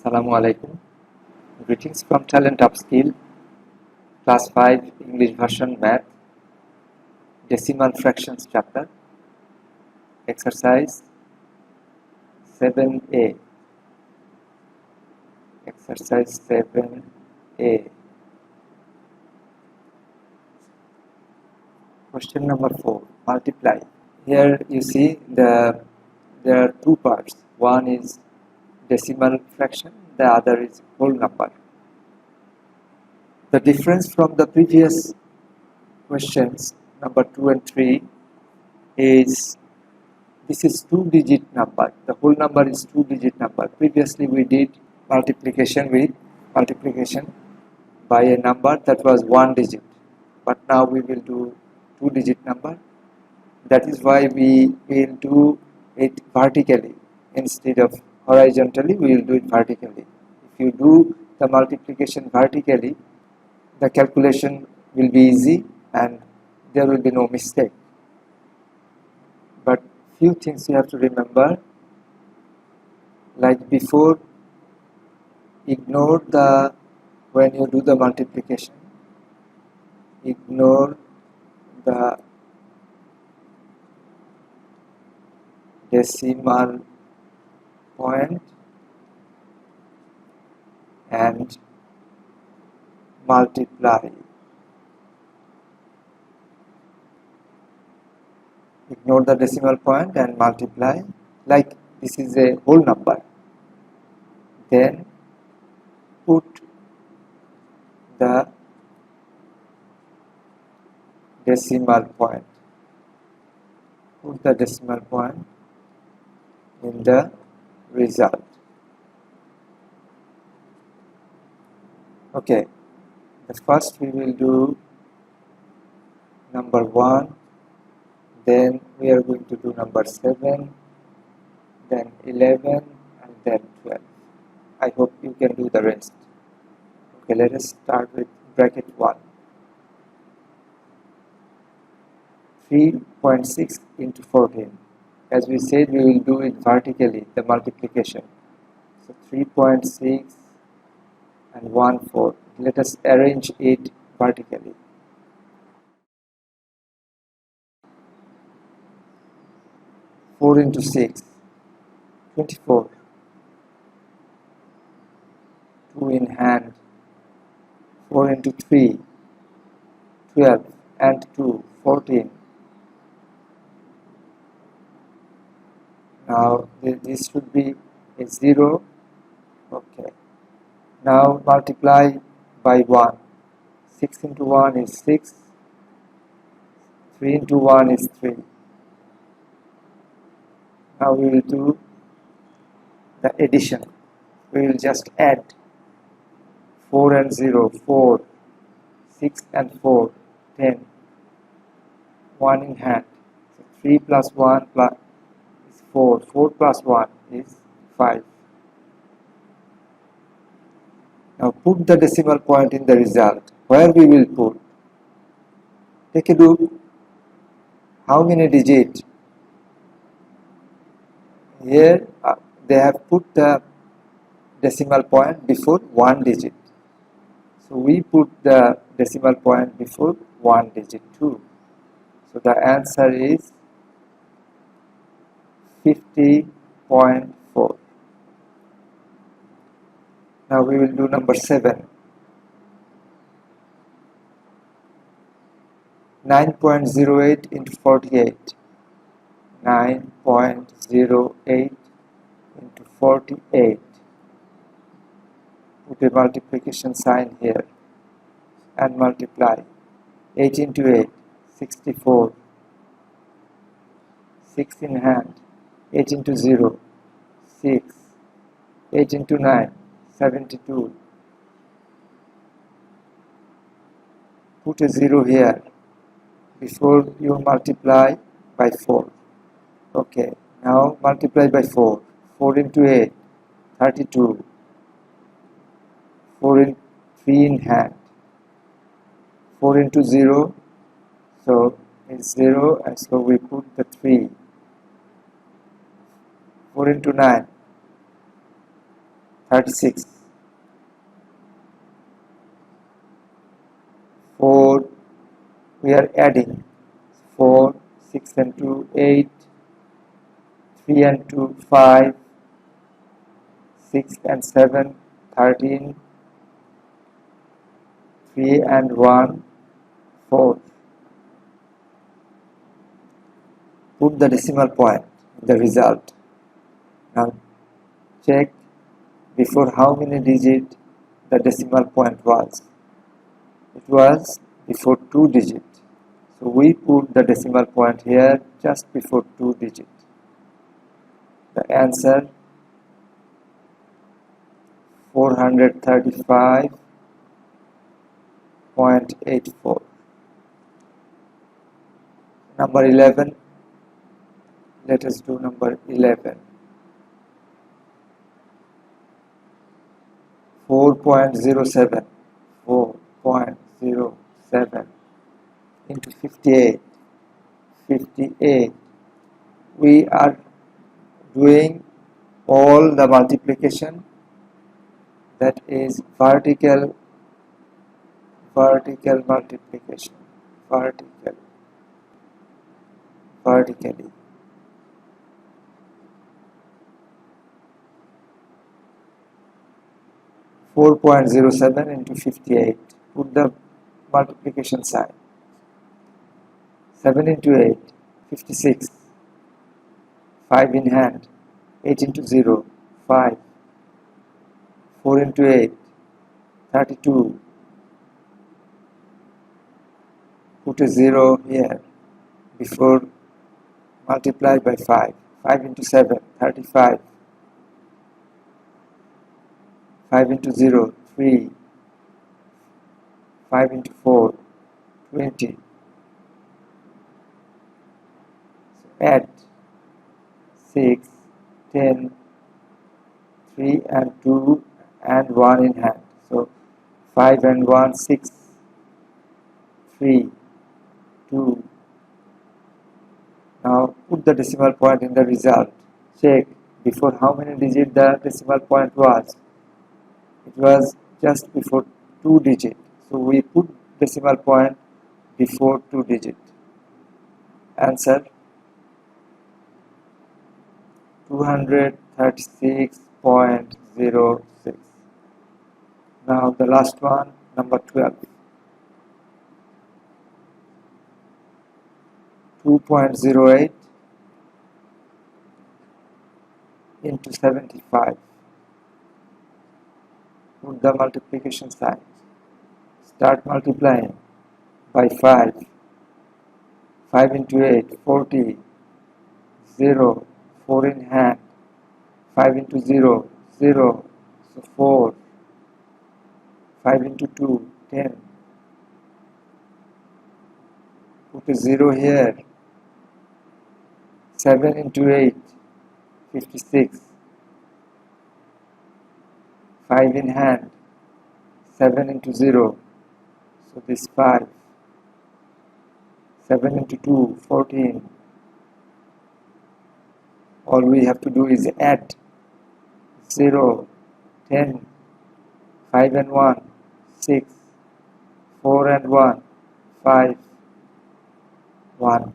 Assalamu alaikum. Greetings from Talent Upskill, Class 5 English Version Math, Decimal Fractions Chapter, Exercise 7a. Exercise 7a. Question number 4. Multiply. Here you see there are two parts. One is decimal fraction, the other is whole number. The difference from the previous questions number 2 and 3 is this is two-digit number. The whole number is two-digit number. Previously we did multiplication by a number that was one digit, but now we will do two-digit number. That is why we will do it vertically instead of horizontally. We will do it vertically. If you do the multiplication vertically, the calculation will be easy and there will be no mistake. But few things you have to remember, like before, ignore the, when you do the multiplication, ignore the decimal point and multiply. Ignore the decimal point and multiply, like this is a whole number. Then put the decimal point. Put the decimal point in the result. Okay, the first we will do number 1, then we are going to do number 7, then 11, and then 12. I hope you can do the rest. Okay, let us start with bracket 1. 3.6 into 14. As we said, we will do it vertically, the multiplication. So 3.6 and 1/4. Let us arrange it vertically. 4 into 6, 24. 2 in hand. 4 into 3, 12. And 2, 14. Now this should be a 0. Okay. Now multiply by 1. 6 into 1 is 6. 3 into 1 is 3. Now we will do the addition. We will just add 4 and 0, 4, 6 and 4, 10. 1 in hand. So 3 plus 1 plus is 4. 4 plus 1 is 5. Now put the decimal point in the result. Where we will put? Take a look. How many digits? Here they have put the decimal point before one digit. So we put the decimal point before one digit too. So the answer is 50.4. Now we will do number 7. 9.08 into 48. 9.08 into 48. Put a multiplication sign here and multiply. 8 into 8, 64. 6 in hand. 8 into 0, 6. 8 into 9, 72. Put a 0 here before you multiply by 4. Okay, now multiply by 4. 4 into 8, 32. 4 in 3 in hand. 4 into 0, so it's 0, and so we put the 3. 4 into 9, 36. 4, we are adding 4, 6 and 2, 8, 3 and 2, 5, 6 and 7, 13, 3 and 1, 4. Put the decimal point in the result. Now check before how many digits the decimal point was. It was before 2 digits. So we put the decimal point here just before 2 digits. The answer 435.84. Number 11. Let us do number 11. 4.07. 4.07 into 58. 58. We are doing all the multiplication, that is vertically multiplication, vertically. 4.07 into 58. Put the multiplication sign. 7 into 8, 56. 5 in hand. 8 into 0, 5. 4 into 8, 32. Put a 0 here before multiply by 5. 5 into 7, 35. 5 into 0, 3. 5 into 4, 20. So add 6, 10, 3 and 2 and 1 in hand. So 5 and 1, 6, 3, 2. Now put the decimal point in the result. Check before how many digits the decimal point was. It was just before 2 digits. So we put decimal point before 2 digits. Answer 236.06. Now the last one, number 12. 2.08 into 75. Put the multiplication sign. Start multiplying by 5. 5 into 8, 40. 0, 4 in hand. 5 into 0, 0. So 4. 5 into 2, 10. Put a 0 here. 7 into 8, 56. 5 in hand. 7 into 0. So this 5. 7 into 2, 14. All we have to do is add 0, 10, 5 and 1, 6, 4 and 1, 5, 1.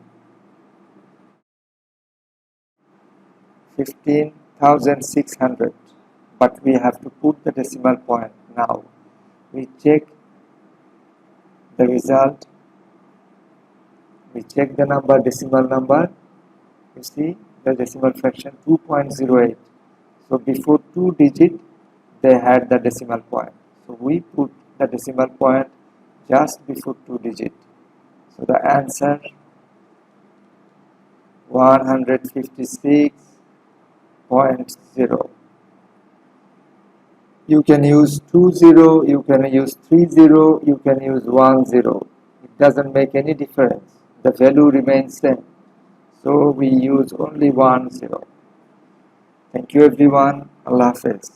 15,600. But we have to put the decimal point now. We check the result. We check the number, decimal number. You see the decimal fraction 2.08. So before 2 digits, they had the decimal point. So we put the decimal point just before 2 digits. So the answer 156.0. You can use 20, you can use 30, you can use 10. It doesn't make any difference. The value remains same. So we use only 10. Thank you everyone. Allah Hafiz.